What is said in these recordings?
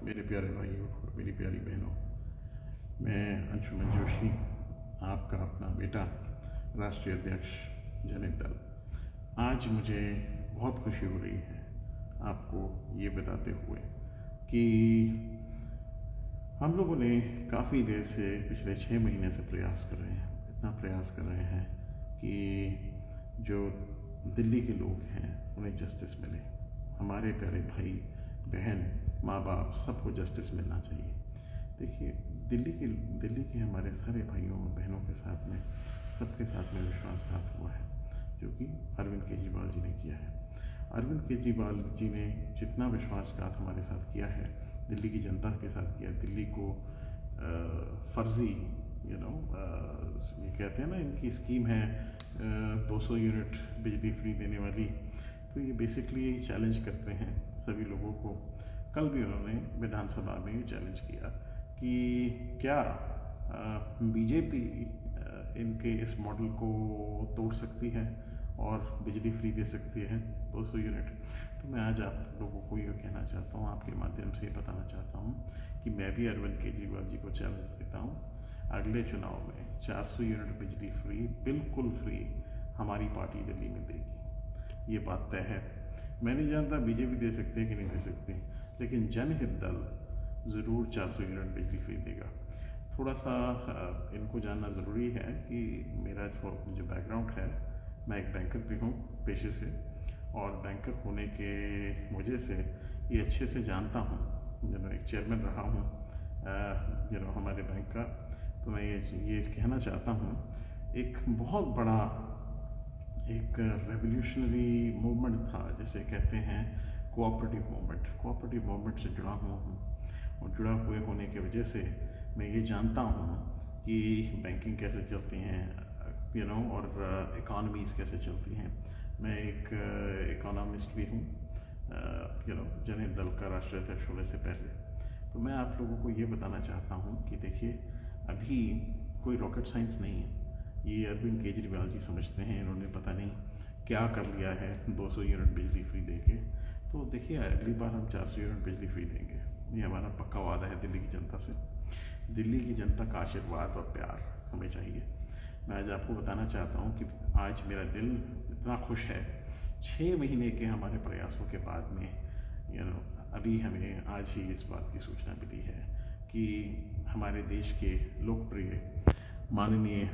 मेरे प्यारे भाइयों और मेरी प्यारी बहनों, मैं अंशुमन जोशी, आपका अपना बेटा, राष्ट्रीय अध्यक्ष जनहित दल। आज मुझे बहुत खुशी हो रही है आपको ये बताते हुए कि हम लोगों ने काफ़ी देर से पिछले 6 महीने से प्रयास कर रहे हैं, इतना प्रयास कर रहे हैं कि जो दिल्ली के लोग हैं उन्हें जस्टिस मिले। हमारे प्यारे भाई बहन, माँ बाप, सबको जस्टिस मिलना चाहिए। देखिए, दिल्ली के हमारे सारे भाइयों और बहनों के साथ में, सबके साथ में विश्वासघात हुआ है, जो कि अरविंद केजरीवाल जी ने किया है। अरविंद केजरीवाल जी ने जितना विश्वासघात हमारे साथ किया है, दिल्ली की जनता के साथ किया, दिल्ली को फर्जी ये कहते हैं ना, इनकी स्कीम है 200 यूनिट बिजली फ्री देने वाली, तो ये बेसिकली यही चैलेंज करते हैं सभी लोगों को। कल भी उन्होंने विधानसभा में ये चैलेंज किया कि क्या बीजेपी इनके इस मॉडल को तोड़ सकती है और बिजली फ्री दे सकती है 200 यूनिट। तो मैं आज आप लोगों को ये कहना चाहता हूँ, आपके माध्यम से बताना चाहता हूँ कि मैं भी अरविंद केजरीवाल जी को चैलेंज देता हूँ। अगले चुनाव में 400 यूनिट बिजली फ्री, बिल्कुल फ्री हमारी पार्टी दिल्ली में देगी। ये बात तय है। मैं नहीं जानता बीजेपी दे सकती है कि नहीं दे सकती, लेकिन जनहित दल ज़रूर 400 यूनिट बिजली फ्री देगा। थोड़ा सा इनको जानना ज़रूरी है कि मेरा जो बैकग्राउंड है, मैं एक बैंकर भी हूँ पेशे से, और बैंकर होने के वजह से ये अच्छे से जानता हूँ। एक चेयरमैन रहा हूँ हमारे बैंक का। तो मैं ये कहना चाहता हूँ, एक बहुत बड़ा एक रेवोल्यूशनरी मूवमेंट था, जैसे कहते हैं कोऑपरेटिव मूवमेंट से जुड़ा हुआ हूँ, और जुड़ा हुए होने की वजह से मैं ये जानता हूँ कि बैंकिंग कैसे चलती हैं, और इकॉनमीज़ कैसे चलती हैं। मैं एक इकोनॉमिस्ट भी हूँ, जनहित दल का राष्ट्रीय अध्यक्ष होने से पहले। तो मैं आप लोगों को ये बताना चाहता हूँ कि देखिए, अभी कोई रॉकेट साइंस नहीं है। ये अरविंद केजरीवाल जी समझते हैं, इन्होंने पता नहीं क्या कर लिया है 200 यूनिट बिजली फ्री देके। तो देखिए, अगली बार हम 400 यूनिट बिजली फ्री देंगे, ये हमारा पक्का वादा है दिल्ली की जनता से। दिल्ली की जनता का आशीर्वाद और प्यार हमें चाहिए। मैं आज आपको बताना चाहता हूँ कि आज मेरा दिल इतना खुश है, 6 महीने के हमारे प्रयासों के बाद में अभी हमें आज ही इस बात की सूचना मिली है कि हमारे देश के लोकप्रिय माननीय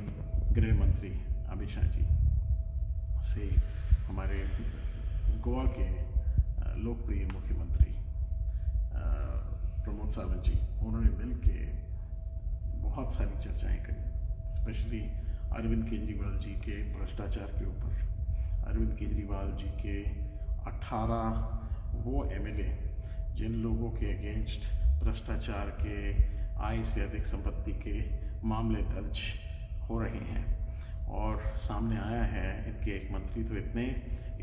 गृह मंत्री अमित शाह जी से हमारे गोवा के लोकप्रिय मुख्यमंत्री प्रमोद सावंत जी, उन्होंने मिल के बहुत सारी चर्चाएं करी, स्पेशली अरविंद केजरीवाल जी के भ्रष्टाचार के ऊपर। अरविंद केजरीवाल जी के 18 वो एमएलए जिन लोगों के अगेंस्ट भ्रष्टाचार के, आय से अधिक संपत्ति के मामले दर्ज हो रहे हैं, और सामने आया है इनके एक मंत्री तो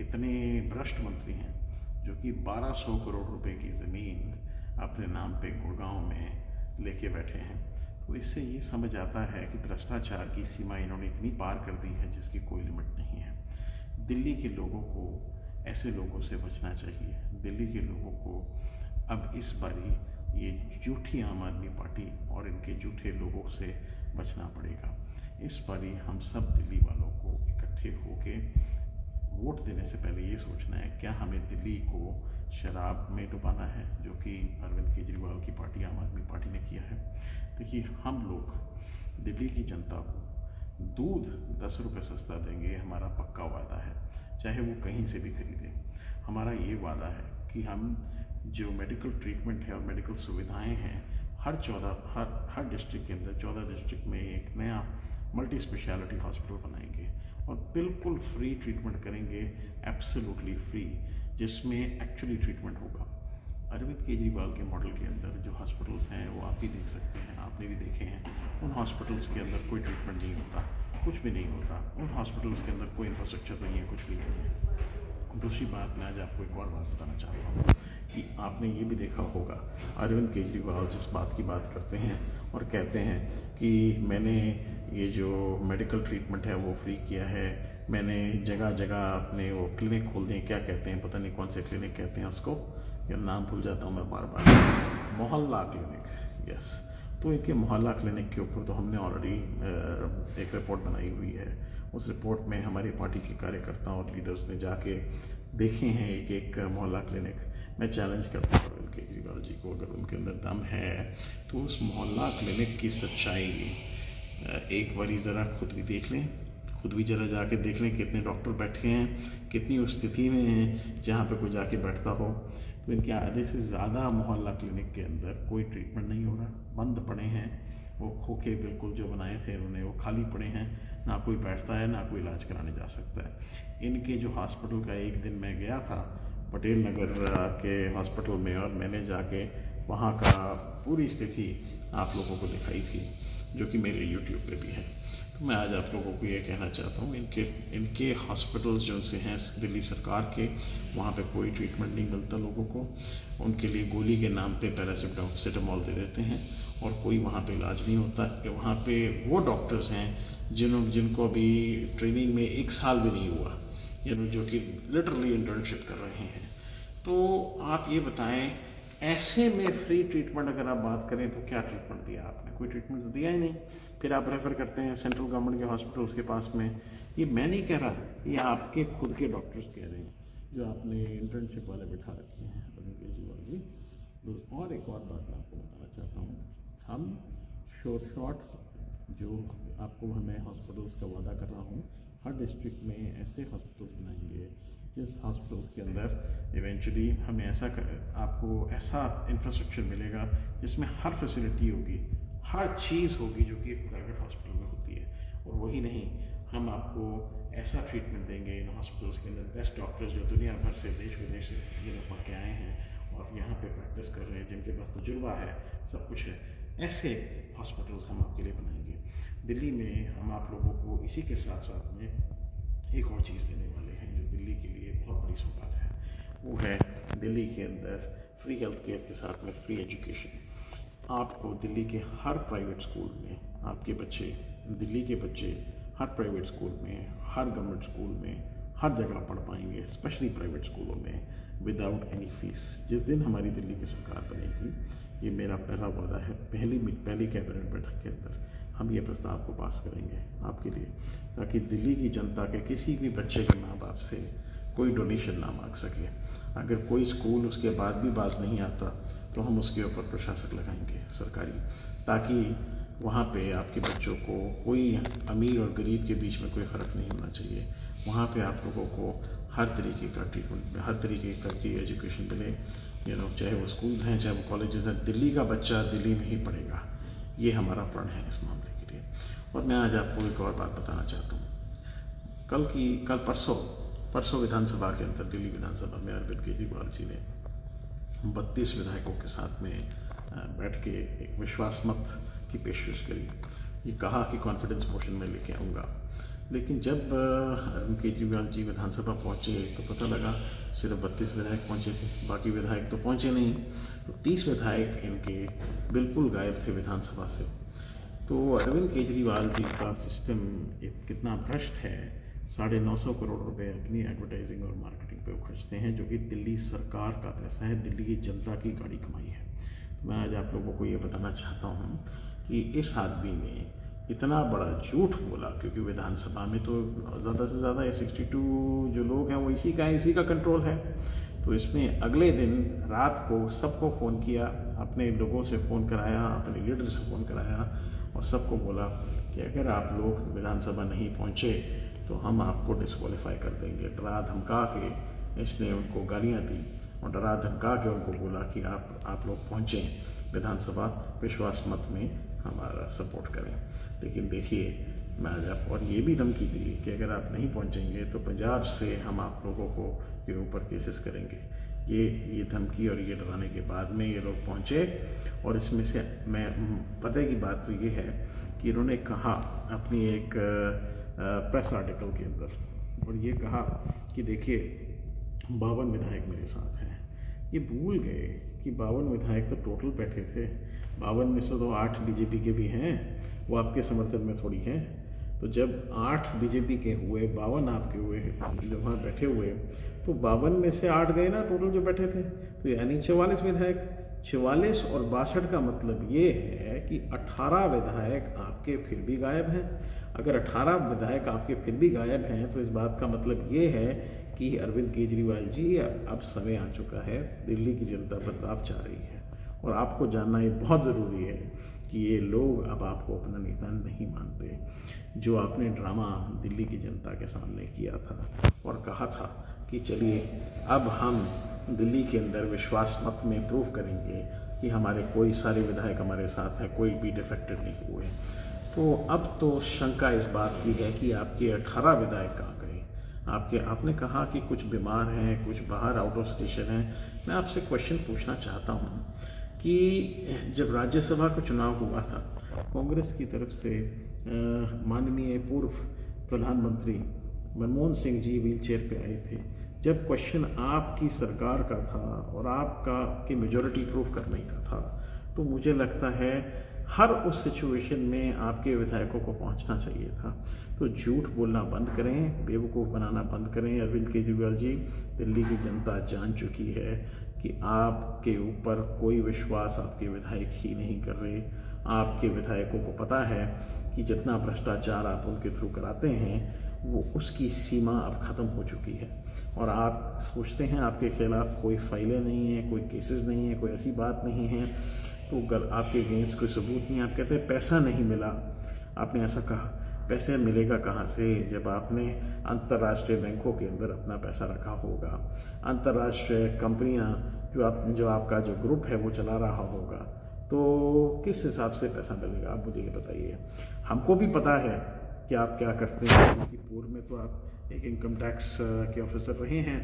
इतने भ्रष्ट मंत्री हैं जो कि 1200 करोड़ रुपए की ज़मीन अपने नाम पे गुड़गांव में लेके बैठे हैं। तो इससे ये समझ आता है कि भ्रष्टाचार की सीमा इन्होंने इतनी पार कर दी है जिसकी कोई लिमिट नहीं है। दिल्ली के लोगों को ऐसे लोगों से बचना चाहिए। दिल्ली के लोगों को अब इस बारी ये झूठी आम आदमी पार्टी और इनके झूठे लोगों से बचना पड़ेगा। इस बारी हम सब दिल्ली वालों को इकट्ठे होके वोट देने से पहले ये सोचना है, क्या हमें दिल्ली को शराब में डुबाना है, जो कि अरविंद केजरीवाल की पार्टी, आम आदमी पार्टी ने किया है। देखिए, हम लोग दिल्ली की जनता को दूध 10 रुपये सस्ता देंगे, हमारा पक्का वादा है, चाहे वो कहीं से भी खरीदें। हमारा ये वादा है कि हम जो मेडिकल ट्रीटमेंट है और मेडिकल सुविधाएं हैं, हर डिस्ट्रिक्ट के अंदर 14 डिस्ट्रिक्ट में एक नया मल्टी स्पेशलिटी हॉस्पिटल बनाएंगे और बिल्कुल फ्री ट्रीटमेंट करेंगे, एब्सोल्युटली फ्री, जिसमें एक्चुअली ट्रीटमेंट होगा। अरविंद केजरीवाल के मॉडल के अंदर जो हॉस्पिटल्स हैं वो आप भी देख सकते हैं, आपने भी देखे हैं। उन हॉस्पिटल्स के अंदर कोई ट्रीटमेंट नहीं होता, कुछ भी नहीं होता। उन हॉस्पिटल्स के अंदर कोई इंफ्रास्ट्रक्चर नहीं है, कुछ भी नहीं है। दूसरी बात, मैं आज आपको एक और बात बताना चाहता हूँ कि आपने ये भी देखा होगा, अरविंद केजरीवाल जिस बात की बात करते हैं और कहते हैं कि मैंने ये जो मेडिकल ट्रीटमेंट है वो फ्री किया है, मैंने जगह जगह अपने वो क्लिनिक खोल दिए, क्या कहते हैं, पता नहीं कौन से क्लिनिक कहते हैं उसको, या नाम भूल जाता हूँ मैं बार बार। मोहल्ला क्लिनिक, यस। तो इनके मोहल्ला क्लिनिक के ऊपर तो हमने ऑलरेडी एक रिपोर्ट बनाई हुई है। उस रिपोर्ट में हमारी पार्टी के कार्यकर्ताओं और लीडर्स ने जाके देखे हैं एक एक मोहल्ला क्लिनिक। मैं चैलेंज करता हूँ अरविंद केजरीवाल जी को, अगर उनके अंदर दम है तो उस मोहल्ला क्लिनिक की सच्चाई एक बारी ज़रा खुद भी देख लें, खुद भी ज़रा जाके देख लें कितने डॉक्टर बैठे हैं, कितनी उस स्थिति में हैं जहाँ पे कोई जाके बैठता हो। तो इनके आधे से ज़्यादा मोहल्ला क्लिनिक के अंदर कोई ट्रीटमेंट नहीं हो रहा, बंद पड़े हैं। वो खोखे बिल्कुल जो बनाए थे उन्होंने, वो खाली पड़े हैं, ना कोई बैठता है, ना कोई इलाज कराने जा सकता है। इनके जो हॉस्पिटल का एक दिन मैं गया था पटेल नगर के हॉस्पिटल में, और मैंने जाके वहाँ का पूरी स्थिति आप लोगों को दिखाई थी, जो कि मेरे यूट्यूब पे भी है। तो मैं आज आप लोगों को ये कहना चाहता हूँ, इनके हॉस्पिटल्स जो से हैं दिल्ली सरकार के, वहाँ पे कोई ट्रीटमेंट नहीं मिलता लोगों को। उनके लिए गोली के नाम पे पैरासिटामोल दे देते हैं और कोई वहाँ पे इलाज नहीं होता। वहाँ पे वो डॉक्टर्स हैं जिनको अभी ट्रेनिंग में 1 साल भी नहीं हुआ, जो कि लिटरली इंटर्नशिप कर रहे हैं। तो आप ये बताएं, ऐसे में फ्री ट्रीटमेंट अगर आप बात करें तो क्या ट्रीटमेंट दिया आपने? कोई ट्रीटमेंट तो दिया ही नहीं। फिर आप रेफ़र करते हैं सेंट्रल गवर्नमेंट के हॉस्पिटल्स के पास में। ये मैं नहीं कह रहा, ये आपके खुद के डॉक्टर्स कह रहे हैं, जो आपने इंटर्नशिप वाले बिठा रखे हैं अरविंद केजरीवाल जी। तो और एक और बात मैं आपको बताना चाहता हूँ, हम शॉर्ट जो आपको मैं हॉस्पिटल्स का वादा कर रहा हूँ, हर डिस्ट्रिक्ट में ऐसे हॉस्पिटल्स बनाएंगे जिस हॉस्पिटल्स के अंदर इवेंचुअली हमें आपको ऐसा इंफ्रास्ट्रक्चर मिलेगा जिसमें हर फैसिलिटी होगी, हर चीज़ होगी जो कि प्राइवेट हॉस्पिटल में होती है। और वही नहीं, हम आपको ऐसा ट्रीटमेंट देंगे इन हॉस्पिटल्स के अंदर, बेस्ट डॉक्टर्स जो दुनिया भर से देश विदेश से पढ़ के आए हैं और यहाँ पे प्रैक्टिस कर रहे हैं, जिनके पास तजुर्बा है, सब कुछ है, ऐसे हॉस्पिटल्स हम आपके लिए बनाएंगे। दिल्ली में हम आप लोगों को इसी के साथ साथ में एक और चीज़ देने वाले हैं जो दिल्ली के लिए बहुत बड़ी सौगात है। वो है दिल्ली के अंदर फ्री हेल्थ केयर के साथ में फ्री एजुकेशन। आपको दिल्ली के हर प्राइवेट स्कूल में आपके बच्चे, दिल्ली के बच्चे हर प्राइवेट स्कूल में, हर गवर्नमेंट स्कूल में, हर जगह पढ़ पाएंगे, स्पेशली प्राइवेट स्कूलों में, विदाउट एनी फीस। जिस दिन हमारी दिल्ली की सरकार बनेगी, ये मेरा पहला वादा है, पहली कैबिनेट बैठक के अंदर हम ये प्रस्ताव को पास करेंगे आपके लिए, ताकि दिल्ली की जनता के किसी भी बच्चे के माँ बाप से कोई डोनेशन ना मांग सके। अगर कोई स्कूल उसके बाद भी बाज नहीं आता तो हम उसके ऊपर प्रशासक लगाएंगे सरकारी, ताकि वहाँ पे आपके बच्चों को कोई अमीर और गरीब के बीच में कोई फ़र्क नहीं होना चाहिए। वहाँ पे आप लोगों को हर तरीके का ट्रीटमेंट, हर तरीके की एजुकेशन मिले, चाहे वो स्कूल हैं, चाहे वो कॉलेजेस हैं। दिल्ली का बच्चा दिल्ली में ही पढ़ेगा, ये हमारा प्रण है इस मामले के लिए। और मैं आज आपको एक और बात बताना चाहता हूँ। परसों विधानसभा के अंदर, दिल्ली विधानसभा में अरविंद केजरीवाल जी ने 32 विधायकों के साथ में बैठ के एक विश्वास मत की पेशकश करी। ये कहा कि कॉन्फिडेंस मोशन में लेके आऊँगा, लेकिन जब अरविंद केजरीवाल जी विधानसभा पहुँचे तो पता लगा सिर्फ 32 विधायक पहुँचे थे, बाकी विधायक तो पहुँचे नहीं। तो 30 विधायक इनके बिल्कुल गायब थे विधानसभा से। तो अरविंद केजरीवाल जी का सिस्टम कितना भ्रष्ट है। 950 करोड़ रुपए अपनी एडवर्टाइजिंग और मार्केटिंग पे वो खर्चते हैं, जो कि दिल्ली सरकार का पैसा है, दिल्ली की जनता की गाड़ी कमाई है। तो मैं आज आप लोगों को ये बताना चाहता हूँ कि इस आदमी ने इतना बड़ा झूठ बोला, क्योंकि विधानसभा में तो ज़्यादा से ज़्यादा 62 जो लोग हैं वो इसी का कंट्रोल है। तो इसने अगले दिन रात को सबको फ़ोन किया, अपने लोगों से फ़ोन कराया, अपने लीडर से फ़ोन कराया और सबको बोला कि अगर आप लोग विधानसभा नहीं पहुँचे तो हम आपको डिस्क्वालीफाई कर देंगे। डरा धमका के इसने उनको गालियाँ दी और डरा धमका के उनको बोला कि आप लोग पहुँचें विधानसभा, विश्वास मत में हमारा सपोर्ट करें। लेकिन देखिए, मैं आज आप, और ये भी धमकी दी कि अगर आप नहीं पहुँचेंगे तो पंजाब से हम आप लोगों को के ऊपर केसेस करेंगे। ये धमकी और ये डराने के बाद में ये लोग पहुँचे। और इसमें से मैं पता की बात तो ये है कि इन्होंने कहा अपनी एक प्रेस आर्टिकल के अंदर, और ये कहा कि देखिए 52 विधायक मेरे साथ हैं। ये भूल गए कि 52 विधायक तो टोटल बैठे थे, 52 में से तो 8 बीजेपी के भी हैं, वो आपके समर्थन में थोड़ी हैं। तो जब 8 बीजेपी के हुए, 52 आपके हुए, जब वहाँ बैठे हुए, तो 52 में से 8 गए ना टोटल जो बैठे थे, तो यानी 44 विधायक। 44 और 62 का मतलब ये है कि 18 विधायक आपके फिर भी गायब हैं। अगर 18 विधायक आपके फिर भी गायब हैं तो इस बात का मतलब ये है कि अरविंद केजरीवाल जी अब समय आ चुका है, दिल्ली की जनता बदलाव चाह रही है। और आपको जानना ये बहुत ज़रूरी है कि ये लोग अब आपको अपना नेता नहीं मानते। जो आपने ड्रामा दिल्ली की जनता के सामने किया था और कहा था कि चलिए अब हम दिल्ली के अंदर विश्वास मत में प्रूव करेंगे कि हमारे कोई सारे विधायक हमारे साथ हैं, कोई भी डिफेक्टेड नहीं हुए, तो अब तो शंका इस बात की है कि आपके 18 विधायक कहाँ गए। आपने कहा कि कुछ बीमार हैं, कुछ बाहर आउट ऑफ स्टेशन हैं। मैं आपसे क्वेश्चन पूछना चाहता हूँ कि जब राज्यसभा का चुनाव हुआ था, कांग्रेस की तरफ से माननीय पूर्व प्रधानमंत्री मनमोहन सिंह जी व्हील चेयर पे आए थे। जब क्वेश्चन आपकी सरकार का था और आपका की मेजॉरिटी प्रूफ करने का था, तो मुझे लगता है हर उस सिचुएशन में आपके विधायकों को पहुंचना चाहिए था। तो झूठ बोलना बंद करें, बेवकूफ़ बनाना बंद करें। अरविंद केजरीवाल जी, दिल्ली की जनता जान चुकी है कि आपके ऊपर कोई विश्वास आपके विधायक ही नहीं कर रहे। आपके विधायकों को पता है कि जितना भ्रष्टाचार आप उनके थ्रू कराते हैं वो उसकी सीमा अब ख़त्म हो चुकी है। और आप सोचते हैं आपके खिलाफ कोई फाइलें नहीं हैं, कोई केसेस नहीं है, कोई ऐसी बात नहीं है, तो अगर आपके अगेंस्ट कोई सबूत नहीं, आप कहते हैं पैसा नहीं मिला। आपने ऐसा कहा, पैसे मिलेगा कहाँ से जब आपने अंतर्राष्ट्रीय बैंकों के अंदर अपना पैसा रखा होगा, अंतर्राष्ट्रीय कंपनियां जो आपका जो ग्रुप है वो चला रहा होगा, तो किस हिसाब से पैसा मिलेगा? आप मुझे ये बताइए। हमको भी पता है कि आप क्या करते हैं, क्योंकि पूर्व में तो आप एक इनकम टैक्स के ऑफिसर रहे हैं,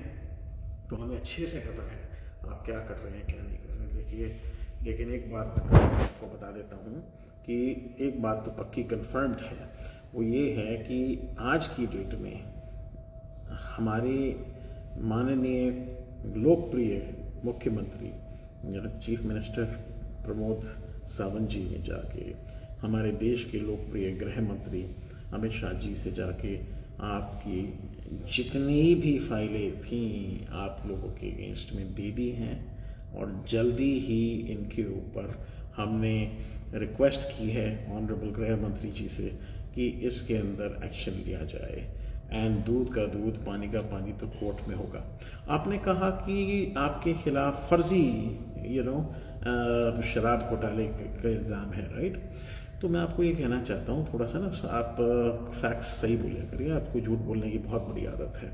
तो हमें अच्छे से पता है आप क्या कर रहे हैं क्या नहीं कर रहे हैं। देखिए, लेकिन एक बात आपको बता देता हूँ कि एक बात तो पक्की कंफर्म्ड है, वो ये है कि आज की डेट में हमारे माननीय लोकप्रिय मुख्यमंत्री चीफ मिनिस्टर प्रमोद सावंत जी ने जाके हमारे देश के लोकप्रिय गृह मंत्री अमित शाह जी से जाके आपकी जितनी भी फाइलें थीं आप लोगों के अगेंस्ट में दे दी हैं, और जल्दी ही इनके ऊपर हमने रिक्वेस्ट की है ऑनरेबल गृह मंत्री जी से कि इसके अंदर एक्शन लिया जाए। एंड दूध का दूध पानी का पानी तो कोर्ट में होगा। आपने कहा कि आपके खिलाफ फर्जी शराब घोटाले का इल्ज़ाम है, राइट? तो मैं आपको ये कहना चाहता हूँ, थोड़ा सा ना आप फैक्ट्स सही बोलिया करिए। आपको झूठ बोलने की बहुत बड़ी आदत है,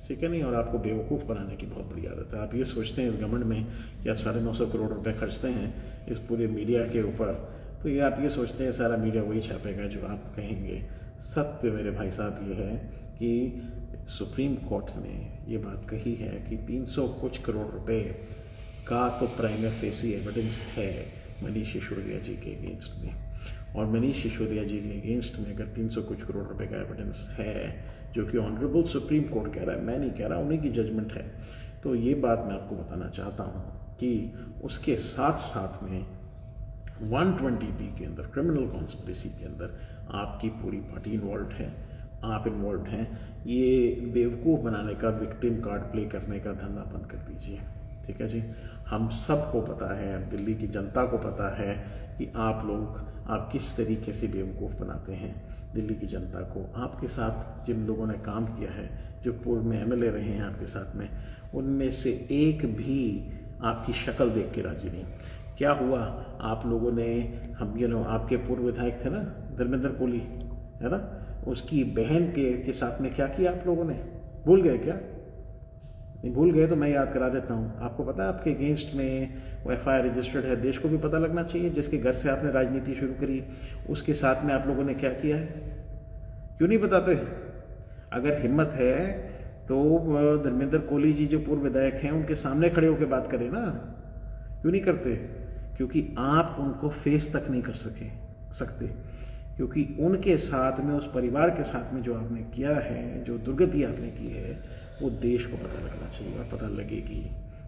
ठीक है नहीं? और आपको बेवकूफ़ बनाने की बहुत बड़ी आदत है। आप ये सोचते हैं इस गवर्नमेंट में कि आप 950 करोड़ रुपए खर्चते हैं इस पूरे मीडिया के ऊपर, तो ये आप ये सोचते हैं सारा मीडिया वही छापेगा जो आप कहेंगे। सत्य मेरे भाई साहब ये है कि सुप्रीम कोर्ट ने ये बात कही है कि 300 कुछ करोड़ रुपए का तो प्राइमा फेसी एविडेंस है मनीष सिसोदिया जी के अगेंस्ट में, और मनीष सिसोदिया जी के अगेंस्ट में अगर 300 कुछ करोड़ रुपए का एविडेंस है, जो कि ऑनरेबल सुप्रीम कोर्ट कह रहा है, मैं नहीं कह रहा, उन्हीं की जजमेंट है, तो ये बात मैं आपको बताना चाहता हूँ कि उसके साथ साथ में 120B के अंदर क्रिमिनल कॉन्स्पिरेसी के अंदर आपकी पूरी पार्टी इन्वॉल्व है, आप इन्वॉल्व हैं। ये बेवकूफ़ बनाने का, विक्टिम कार्ड प्ले करने का धंधा बंद कर दीजिए, ठीक है जी? हम सबको पता है, दिल्ली की जनता को पता है कि आप किस तरीके से बेवकूफ़ बनाते हैं दिल्ली की जनता को। आपके साथ जिन लोगों ने काम किया है, जो पूर्व में MLA रहे हैं आपके साथ में, उनमें से एक भी आपकी शक्ल देख के राजी नहीं। क्या हुआ, आप लोगों ने आपके पूर्व विधायक थे ना धर्मेंद्र कोहली, है ना, उसकी बहन के साथ में क्या किया आप लोगों ने? भूल गए क्या? नहीं भूल गए तो मैं याद करा देता हूँ। आपको पता है आपके अगेंस्ट में वो FIR रजिस्टर्ड है, देश को भी पता लगना चाहिए। जिसके घर से आपने राजनीति शुरू करी, उसके साथ में आप लोगों ने क्या किया है, क्यों नहीं बताते? अगर हिम्मत है तो धर्मेंद्र कोहली जी जो पूर्व विधायक हैं उनके सामने खड़े होकर बात करें ना, क्यों नहीं करते? क्योंकि आप उनको फेस तक नहीं कर सकते, क्योंकि उनके साथ में, उस परिवार के साथ में जो आपने किया है, जो दुर्गति आपने की है, वो देश को पता लगना चाहिए और पता लगेगी।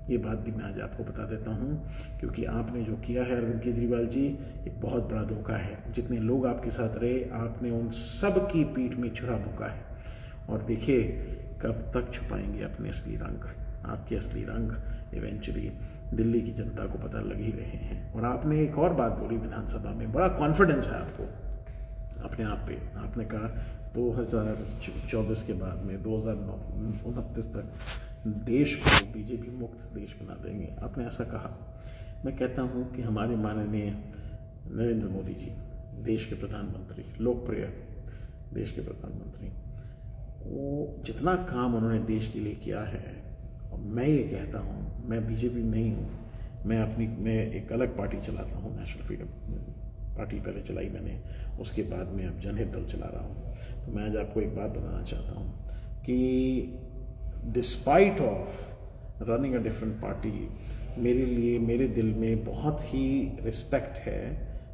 ये बात भी मैं आज आपको बता देता हूँ, क्योंकि आपने जो किया है अरविंद केजरीवाल जी, एक बहुत बड़ा धोखा है। जितने लोग आपके साथ रहे, आपने उन सब की पीठ में छुरा भोंका है। और देखिए कब तक छुपाएंगे अपने असली रंग, आपके असली रंग इवेंचुअली दिल्ली की जनता को पता लग ही रहे हैं। और आपने एक और बात बोली विधानसभा में, बड़ा कॉन्फिडेंस है आपको अपने आप पे। आपने कहा 2024 के बाद में 2029 तक देश को बीजेपी मुक्त देश बना देंगे, आपने ऐसा कहा। मैं कहता हूँ कि हमारे माननीय नरेंद्र मोदी जी, देश के प्रधानमंत्री, लोकप्रिय देश के प्रधानमंत्री, वो जितना काम उन्होंने देश के लिए किया है, और मैं ये कहता हूँ, मैं बीजेपी में नहीं हूँ, मैं एक अलग पार्टी चलाता हूँ, नेशनल फ्रीडम पार्टी पहले चलाई मैंने, उसके बाद में अब जनहित दल चला रहा हूँ। तो मैं आज आपको एक बात बताना चाहता हूँ कि despite of running a different party, मेरे लिए, मेरे दिल में बहुत ही रिस्पेक्ट है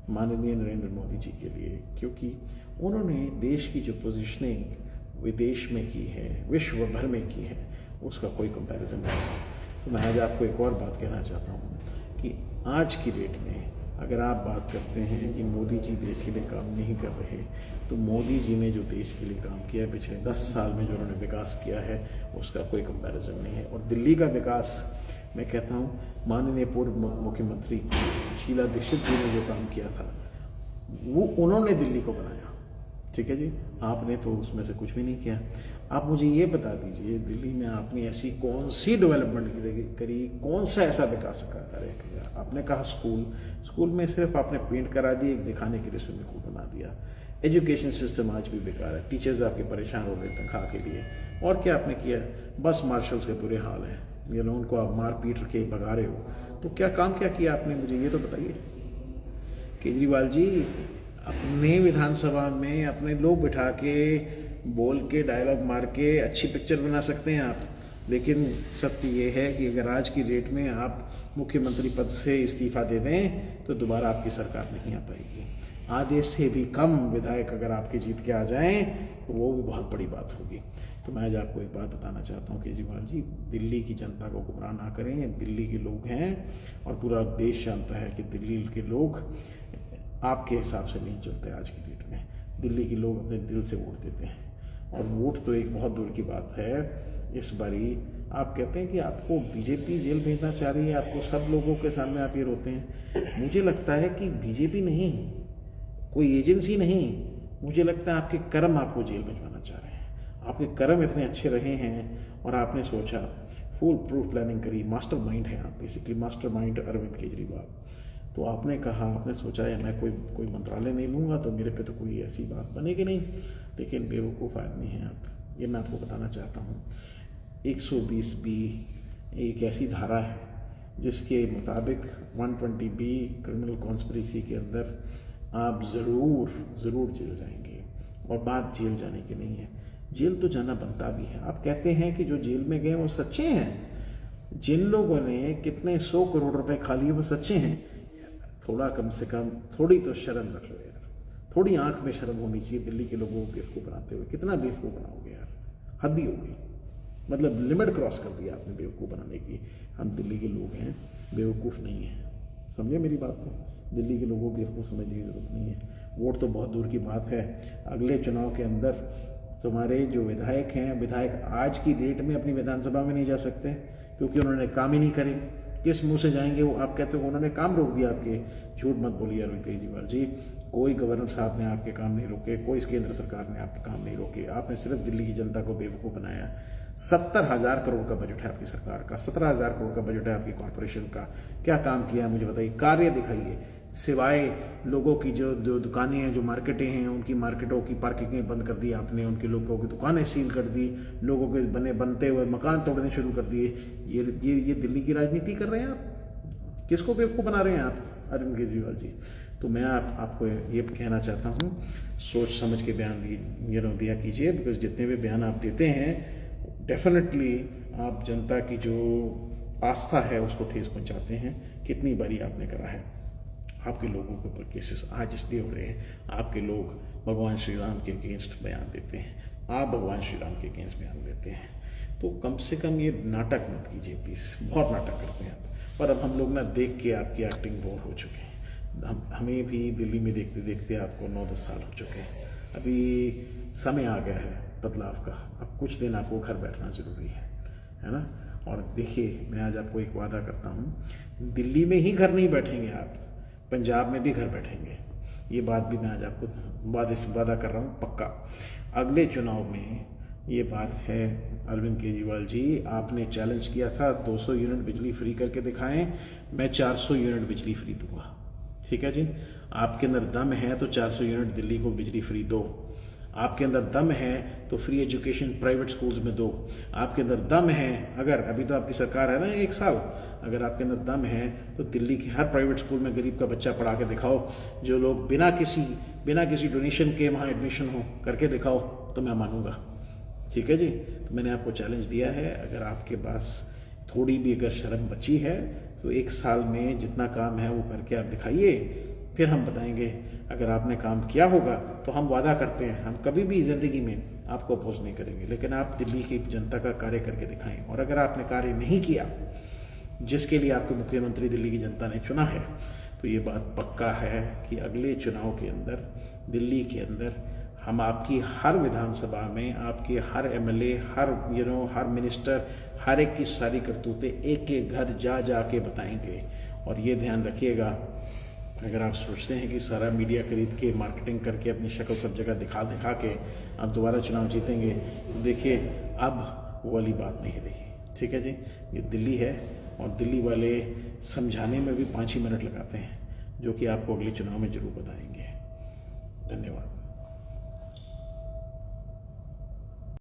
माननीय नरेंद्र मोदी जी के लिए, क्योंकि उन्होंने देश की जो पोजीशनिंग विदेश में की है, विश्व भर में की है, उसका कोई कंपैरिजन नहीं है। तो मैं आज आपको एक और बात कहना चाहता हूँ कि आज की डेट में अगर आप बात करते हैं कि मोदी जी देश के लिए काम नहीं कर रहे, तो मोदी जी ने जो देश के लिए काम किया है पिछले 10 साल में, जो उन्होंने विकास किया है, उसका कोई कंपैरिजन नहीं है। और दिल्ली का विकास, मैं कहता हूँ माननीय पूर्व मुख्यमंत्री शीला दीक्षित जी ने जो काम किया था, वो उन्होंने दिल्ली को बनाया। ठीक है जी, आपने तो उसमें से कुछ भी नहीं किया। आप मुझे ये बता दीजिए, दिल्ली में आपने ऐसी कौन सी डेवलपमेंट करी, कौन सा ऐसा विकास कार्य किया? आपने कहा स्कूल में सिर्फ आपने पेंट करा दिए, एक दिखाने के लिए स्विमिंग पूल बना दिया। एजुकेशन सिस्टम आज भी बेकार है, टीचर्स आपके परेशान हो रहे तनख्वाह के लिए। और क्या आपने किया? बस मार्शल्स के बुरे हाल हैं, ये लोग उनको आप मार पीट के भगा रहे हो। तो क्या काम क्या किया आपने, मुझे ये तो बताइए। केजरीवाल जी, अपने विधानसभा में अपने लोग बिठा के बोल के डायलॉग मार के अच्छी पिक्चर बना सकते हैं आप, लेकिन सत्य ये है कि अगर आज की डेट में आप मुख्यमंत्री पद से इस्तीफा दे दें तो दोबारा आपकी सरकार नहीं आ पाएगी। आधे से भी कम विधायक अगर आपके जीत के आ जाएं तो वो भी बहुत बड़ी बात होगी। तो मैं आज आपको एक बात बताना चाहता हूँ केजरीवाल जी, दिल्ली की जनता को गुमराह ना करें। ये दिल्ली के लोग हैं और पूरा देश जानता है कि दिल्ली के लोग आपके हिसाब से नहीं चलते। आज की डेट में दिल्ली के लोग अपने दिल से वोट देते हैं, और वोट तो एक बहुत दूर की बात है। इस बारी आप कहते हैं कि आपको बीजेपी जेल भेजना चाह रही है, आपको सब लोगों के सामने आप ये रोते हैं। मुझे लगता है कि बीजेपी नहीं, कोई एजेंसी नहीं, मुझे लगता है आपके कर्म आपको जेल भिजवाना चाह रहे हैं। आपके कर्म इतने अच्छे रहे हैं और आपने सोचा, फुल प्रूफ प्लानिंग करी, मास्टर माइंड है आप, basically master mind Arvind Kejriwal. तो आपने कहा, आपने सोचा है मैं कोई मंत्रालय नहीं लूँगा तो मेरे पे तो कोई ऐसी बात बनेगी नहीं। लेकिन बेवकूफ़ आदमी हैं आप, ये मैं आपको बताना चाहता हूँ। 120B एक ऐसी धारा है जिसके मुताबिक 120B क्रिमिनल कॉन्स्पिरेसी के अंदर आप ज़रूर जेल जाएंगे। और बात जेल जाने की नहीं है, जेल तो जाना बनता भी है। आप कहते हैं कि जो जेल में गए वो सच्चे हैं, जिन लोगों ने कितने 100 करोड़ रुपए खा लिए वो सच्चे हैं। थोड़ा कम से कम थोड़ी तो शर्म रख लो यार, थोड़ी आंख में शर्म होनी चाहिए। दिल्ली के लोगों को बेवकूफ़ बनाते हुए कितना बेवकूफ़ बनाओगे यार, हद ही हो गई। मतलब लिमिट क्रॉस कर दिया आपने बेवकूफ़ बनाने की। हम दिल्ली के लोग हैं, बेवकूफ़ नहीं हैं, समझे मेरी बात को। दिल्ली के लोगों को बेवकूफ़ समझने की जरूरत नहीं है। वोट तो बहुत दूर की बात है, अगले चुनाव के अंदर तुम्हारे जो विधायक हैं, विधायक आज की डेट में अपनी विधानसभा में नहीं जा सकते क्योंकि उन्होंने काम ही नहीं करे। किस मुंह से जाएंगे वो? आप कहते हो उन्होंने काम रोक दिया आपके। झूठ मत बोलिए अरविंद केजरीवाल जी, कोई गवर्नर साहब ने आपके काम नहीं रोके, कोई केंद्र सरकार ने आपके काम नहीं रोके। आपने सिर्फ दिल्ली की जनता को बेवकूफ़ बनाया। 70,000 करोड़ का बजट है आपकी सरकार का, 17,000 करोड़ का बजट है आपकी कॉरपोरेशन का। क्या काम किया है मुझे बताइए, कार्य दिखाइए। सिवाय लोगों की जो दुकानें हैं, जो मार्केटें हैं, उनकी मार्केटों की पार्किंगें बंद कर दी आपने, उनके लोगों की दुकानें सील कर दी, लोगों के बनते हुए मकान तोड़ने शुरू कर दिए। ये दिल्ली की राजनीति कर रहे हैं आप। किसको बेवकूफ़ बना रहे हैं आप अरविंद केजरीवाल जी? तो मैं आपको ये कहना चाहता हूँ, सोच समझ के बयान दिया कीजिए, बिकॉज जितने भी बयान आप देते हैं डेफिनेटली आप जनता की जो आस्था है उसको ठेस पहुँचाते हैं। कितनी बारी आपने करा है, आपके लोगों के ऊपर केसेस आज इसलिए हो रहे हैं, आपके लोग भगवान श्री राम के अगेंस्ट बयान देते हैं, आप भगवान श्री राम के अगेंस्ट बयान देते हैं। तो कम से कम ये नाटक मत कीजिए प्लीज़, बहुत नाटक करते हैं आप। और अब हम लोग ना देख के आपकी एक्टिंग बोर हो चुके हैं। हमें भी दिल्ली में देखते देखते आपको 9-10 साल हो चुके हैं। अभी समय आ गया है बदलाव का। अब कुछ दिन आपको घर बैठना ज़रूरी है ना। और देखिए, मैं आज आपको एक वादा करता हूँ, दिल्ली में ही घर नहीं बैठेंगे आप, पंजाब में भी घर बैठेंगे। ये बात भी मैं आज आपको वादा कर रहा हूँ पक्का। अगले चुनाव में ये बात है, अरविंद केजरीवाल जी, आपने चैलेंज किया था 200 यूनिट बिजली फ्री करके दिखाएं, मैं 400 यूनिट बिजली फ्री दूंगा। ठीक है जी, आपके अंदर दम है तो 400 यूनिट दिल्ली को बिजली फ्री दो। आपके अंदर दम है तो फ्री एजुकेशन प्राइवेट स्कूल्स में दो। आपके अंदर दम है, अगर अभी तो आपकी सरकार है ना 1 साल, अगर आपके अंदर दम है तो दिल्ली के हर प्राइवेट स्कूल में गरीब का बच्चा पढ़ा के दिखाओ। जो लोग बिना किसी डोनेशन के वहाँ एडमिशन हो करके दिखाओ तो मैं मानूंगा। ठीक है जी, तो मैंने आपको चैलेंज दिया है, अगर आपके पास थोड़ी भी अगर शर्म बची है तो 1 साल में जितना काम है वो करके आप दिखाइए, फिर हम बताएंगे। अगर आपने काम किया होगा तो हम वादा करते हैं, हम कभी भी ज़िंदगी में आपको अपोज नहीं करेंगे, लेकिन आप दिल्ली की जनता का कार्य करके दिखाएं। और अगर आपने कार्य नहीं किया जिसके लिए आपको मुख्यमंत्री दिल्ली की जनता ने चुना है, तो ये बात पक्का है कि अगले चुनाव के अंदर दिल्ली के अंदर हम आपकी हर विधानसभा में, आपके हर एमएलए, हर मिनिस्टर, हर एक की सारी करतूतें एक एक घर जा के बताएंगे। और ये ध्यान रखिएगा, अगर आप सोचते हैं कि सारा मीडिया खरीद के मार्केटिंग करके अपनी शक्ल सब जगह दिखा के आप दोबारा चुनाव जीतेंगे, तो देखिए अब वो वाली बात नहीं रही। ठीक है जी, ये दिल्ली है और दिल्ली वाले समझाने में भी 5 ही मिनट लगाते हैं, जो कि आपको अगले चुनाव में जरूर बताएंगे। धन्यवाद।